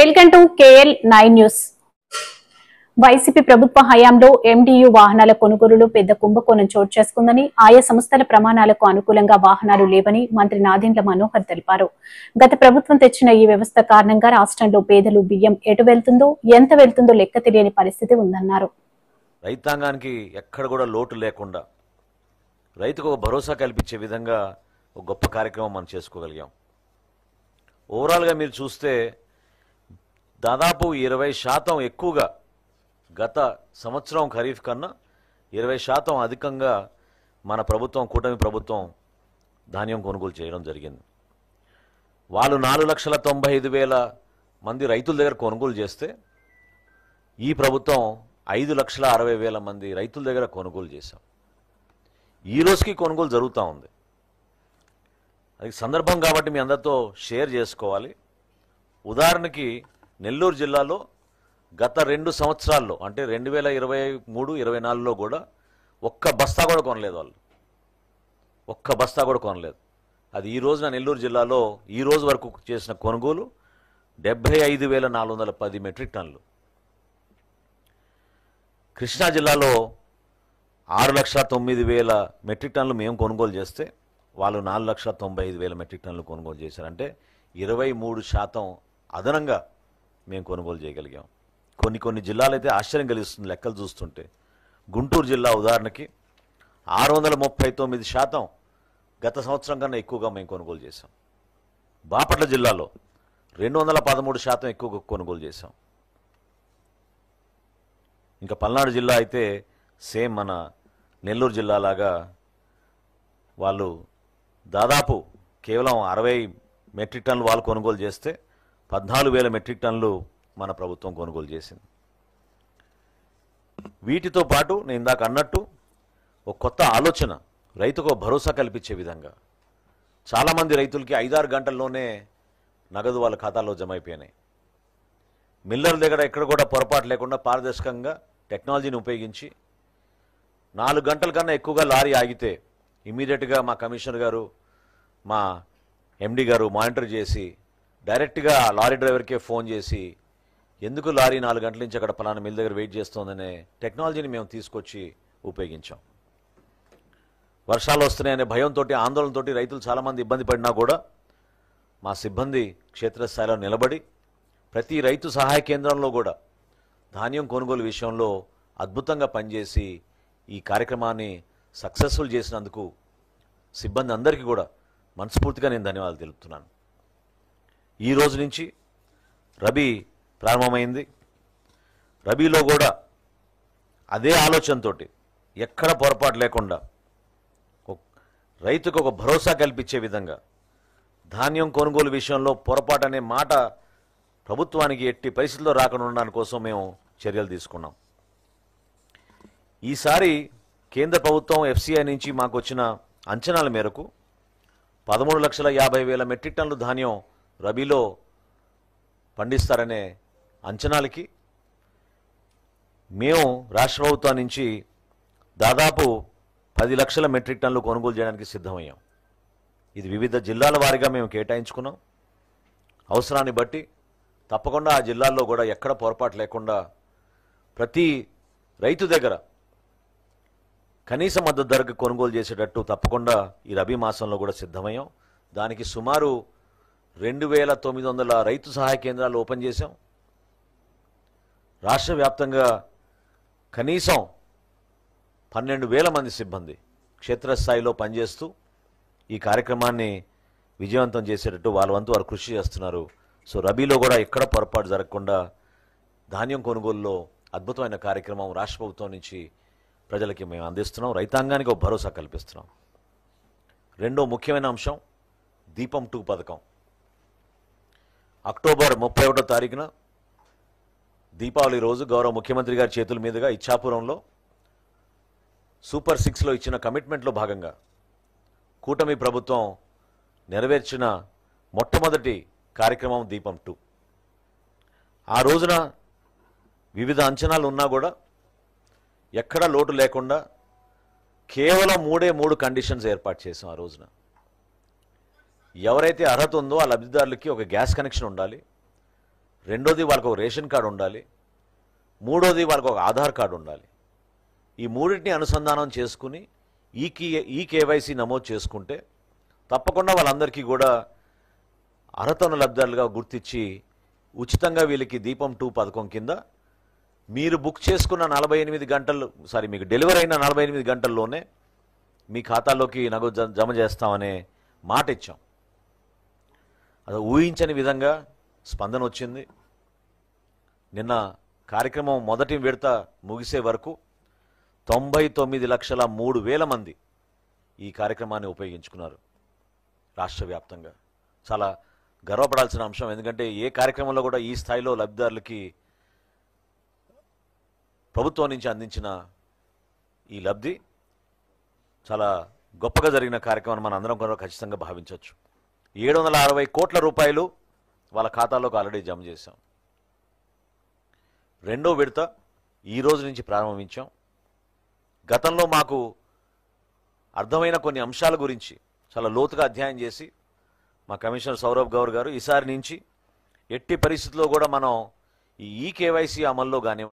Welcome to KL 9 news. YCP ప్రభుత్వ హయాంలో MDU వాహనాల కొనుగోలులో పెద్ద కుంభకోణం చోటు చేసుకుందని, ఆయా సంస్థల ప్రమాణాలకు అనుకూలంగా వాహనాలు లేవని మంత్రి నాదెండ్ల మనోహర్ తెలిపారు. గత ప్రభుత్వం తెచ్చిన ఈ వ్యవస్థ కారణంగా రాష్ట్రంలో పేదలు బియ్యం ఎటు వెళ్తుందో, ఎంత వెళ్తుందో లెక్క తెలియని పరిస్థితి ఉందన్నారు. రైతాంగానికి ఎక్కడ కూడా లోటు లేకుండా రైతుకు ఒక భరోసా కల్పించే విధంగా ఒక గొప్ప కార్యక్రమం మనం చేసుకోగలిగాం. ఓవరాల్గా మీరు చూస్తే దాదాపు 20% ఎక్కువగా గత సంవత్సరం ఖరీఫ్ కన్నా 20% అధికంగా మన ప్రభుత్వం, కూటమి ప్రభుత్వం ధాన్యం కొనుగోలు చేయడం జరిగింది. వాళ్ళు 4,95,000 మంది రైతుల దగ్గర కొనుగోలు చేస్తే ఈ ప్రభుత్వం 5,60,000 మంది రైతుల దగ్గర కొనుగోలు చేశాం. ఈ రోజుకి కొనుగోలు జరుగుతూ ఉంది. అది సందర్భం కాబట్టి మీ అందరితో షేర్ చేసుకోవాలి. ఉదాహరణకి నెల్లూరు జిల్లాలో గత 2 సంవత్సరాల్లో అంటే 2023-24లో కూడా ఒక్క బస్తా కూడా కొనలేదు. వాళ్ళు ఒక్క బస్తా కూడా కొనలేదు. అది ఈ రోజున నెల్లూరు జిల్లాలో ఈ రోజు వరకు చేసిన కొనుగోలు 75,410 మెట్రిక్ టన్నులు. కృష్ణా జిల్లాలో 6,09,000 మెట్రిక్ టన్నులు మేము కొనుగోలు చేస్తే వాళ్ళు 4,95,000 మెట్రిక్ టన్నులు కొనుగోలు చేశారు. అంటే 23% అదనంగా మేము కొనుగోలు చేయగలిగాం. కొన్ని జిల్లాలు అయితే ఆశ్చర్యం కలిగిస్తుంది లెక్కలు చూస్తుంటే. గుంటూరు జిల్లా ఉదాహరణకి 639% గత సంవత్సరం కన్నా ఎక్కువగా మేము కొనుగోలు చేశాం. బాపట్ల జిల్లాలో 213% ఎక్కువగా కొనుగోలు చేశాం. ఇంకా పల్నాడు జిల్లా అయితే సేమ్ మన నెల్లూరు జిల్లా లాగా వాళ్ళు దాదాపు కేవలం 60 మెట్రిక్ టన్నులు వాళ్ళు కొనుగోలు చేస్తే 14,000 మెట్రిక్ టన్నులు మన ప్రభుత్వం కొనుగోలు చేసింది. వీటితో పాటు నేను ఇందాక అన్నట్టు ఒక కొత్త ఆలోచన, రైతుకు భరోసా కల్పించే విధంగా చాలామంది రైతులకి 5-6 గంటల్లోనే నగదు వాళ్ళ ఖాతాలో జమ అయిపోయినాయి. మిల్లర్ దగ్గర ఎక్కడ కూడా పొరపాటు లేకుండా పారదర్శకంగా టెక్నాలజీని ఉపయోగించి 4 గంటల కన్నా ఎక్కువగా లారీ ఆగితే ఇమీడియట్గా మా కమిషనర్ గారు, మా MD గారు మానిటర్ చేసి డైరెక్ట్గా లారీ డ్రైవర్కే ఫోన్ చేసి ఎందుకు లారీ 4 గంటల నుంచి అక్కడ పలానా మిల్ దగ్గర వెయిట్ చేస్తోందనే టెక్నాలజీని మేము తీసుకొచ్చి ఉపయోగించాం. వర్షాలు వస్తున్నాయనే భయంతో, ఆందోళనతో రైతులు చాలామంది ఇబ్బంది పడినా కూడా మా సిబ్బంది క్షేత్రస్థాయిలో నిలబడి ప్రతి రైతు సహాయ కేంద్రంలో కూడా ధాన్యం కొనుగోలు విషయంలో అద్భుతంగా పనిచేసి ఈ కార్యక్రమాన్ని సక్సెస్ఫుల్ చేసినందుకు సిబ్బంది అందరికీ కూడా మనస్ఫూర్తిగా నేను ధన్యవాదాలు తెలుపుతున్నాను. ఈ రోజు నుంచి రబీ ప్రారంభమైంది. రబీలో కూడా అదే ఆలోచనతో ఎక్కడ పొరపాటు లేకుండా రైతుకు ఒక భరోసా కల్పించే విధంగా ధాన్యం కొనుగోలు విషయంలో పొరపాటు అనే మాట ప్రభుత్వానికి ఎట్టి పరిస్థితుల్లో రాకుండా ఉండడానికి కోసం మేము చర్యలు తీసుకున్నాం. ఈసారి కేంద్ర ప్రభుత్వం FCI నుంచి మాకు వచ్చిన అంచనాల మేరకు 13,50,000 మెట్రిక్ టన్నులు ధాన్యం రబీలో పండిస్తారనే అంచనాలకి మేము రాష్ట్ర ప్రభుత్వం నుంచి దాదాపు 10 లక్షల మెట్రిక్ టన్నులు కొనుగోలు చేయడానికి సిద్ధమయ్యాం. ఇది వివిధ జిల్లాల వారీగా మేము కేటాయించుకున్నాం. అవసరాన్ని బట్టి తప్పకుండా ఆ జిల్లాల్లో కూడా ఎక్కడ పొరపాటు లేకుండా ప్రతి రైతు దగ్గర కనీస మద్దతు ధరకు కొనుగోలు చేసేటట్టు తప్పకుండా ఈ రబీ మాసంలో కూడా సిద్ధమయ్యాం. దానికి సుమారు 2,900 రైతు సహాయ కేంద్రాలు ఓపెన్ చేశాం. రాష్ట్ర వ్యాప్తంగా కనీసం 12,000 మంది సిబ్బంది క్షేత్రస్థాయిలో పనిచేస్తూ ఈ కార్యక్రమాన్ని విజయవంతం చేసేటట్టు వాళ్ళ వంతు వారు కృషి చేస్తున్నారు. సో రబీలో కూడా ఎక్కడ పొరపాటు జరగకుండా ధాన్యం కొనుగోలులో అద్భుతమైన కార్యక్రమం రాష్ట్ర ప్రభుత్వం నుంచి ప్రజలకి మేము అందిస్తున్నాం. రైతాంగానికి ఒక భరోసా కల్పిస్తున్నాం. రెండో ముఖ్యమైన అంశం దీపం 2 పథకం. అక్టోబర్ 31వ తారీఖున దీపావళి రోజు గౌరవ ముఖ్యమంత్రి గారి చేతుల మీదుగా ఇచ్చాపురంలో సూపర్ 6లో ఇచ్చిన కమిట్మెంట్లో భాగంగా కూటమి ప్రభుత్వం నెరవేర్చిన మొట్టమొదటి కార్యక్రమం దీపం 2. ఆ రోజున వివిధ అంచనాలు ఉన్నా కూడా ఎక్కడ లోటు లేకుండా కేవలం 3 కండిషన్స్ ఏర్పాటు చేసాం. ఆ రోజున ఎవరైతే అర్హత ఉందో ఆ లబ్ధిదారులకి ఒక గ్యాస్ కనెక్షన్ ఉండాలి, రెండోది వాళ్ళకు ఒక రేషన్ కార్డు ఉండాలి, మూడోది వాళ్ళకు ఒక ఆధార్ కార్డు ఉండాలి. ఈ మూడింటిని అనుసంధానం చేసుకుని ఈ కేవైసీ నమోదు చేసుకుంటే తప్పకుండా వాళ్ళందరికీ కూడా అర్హత ఉన్న లబ్ధిదారులుగా గుర్తించి ఉచితంగా వీళ్ళకి దీపం 2 పథకం కింద మీరు బుక్ చేసుకున్న 48 గంటలు మీకు డెలివరీ అయిన 48 గంటల్లోనే మీ ఖాతాలోకి నగదు జమ చేస్తామనే మాట ఇచ్చాం. అది ఊహించని విధంగా స్పందన వచ్చింది. నిన్న కార్యక్రమం మొదటి విడత ముగిసే వరకు 99,03,000 మంది ఈ కార్యక్రమాన్ని ఉపయోగించుకున్నారు రాష్ట్ర వ్యాప్తంగా. చాలా గర్వపడాల్సిన అంశం. ఎందుకంటే ఏ కార్యక్రమంలో కూడా ఈ స్థాయిలో లబ్ధిదారులకి ప్రభుత్వం నుంచి అందించిన ఈ లబ్ధి చాలా గొప్పగా జరిగిన కార్యక్రమాన్ని మన అందరం కూడా ఖచ్చితంగా భావించవచ్చు. 760 కోట్ల రూపాయలు వాళ్ళ ఖాతాలోకి ఆల్రెడీ జమ చేశాం. రెండో విడత ఈ రోజు నుంచి ప్రారంభించాం. గతంలో మాకు అర్థమైన కొన్ని అంశాల గురించి చాలా లోతుగా అధ్యయనం చేసి మా కమిషనర్ సౌరభ్ గౌర్ గారు ఈసారి నుంచి ఎట్టి పరిస్థితుల్లో కూడా మనం ఈ కేవైసీ అమల్లో కానీ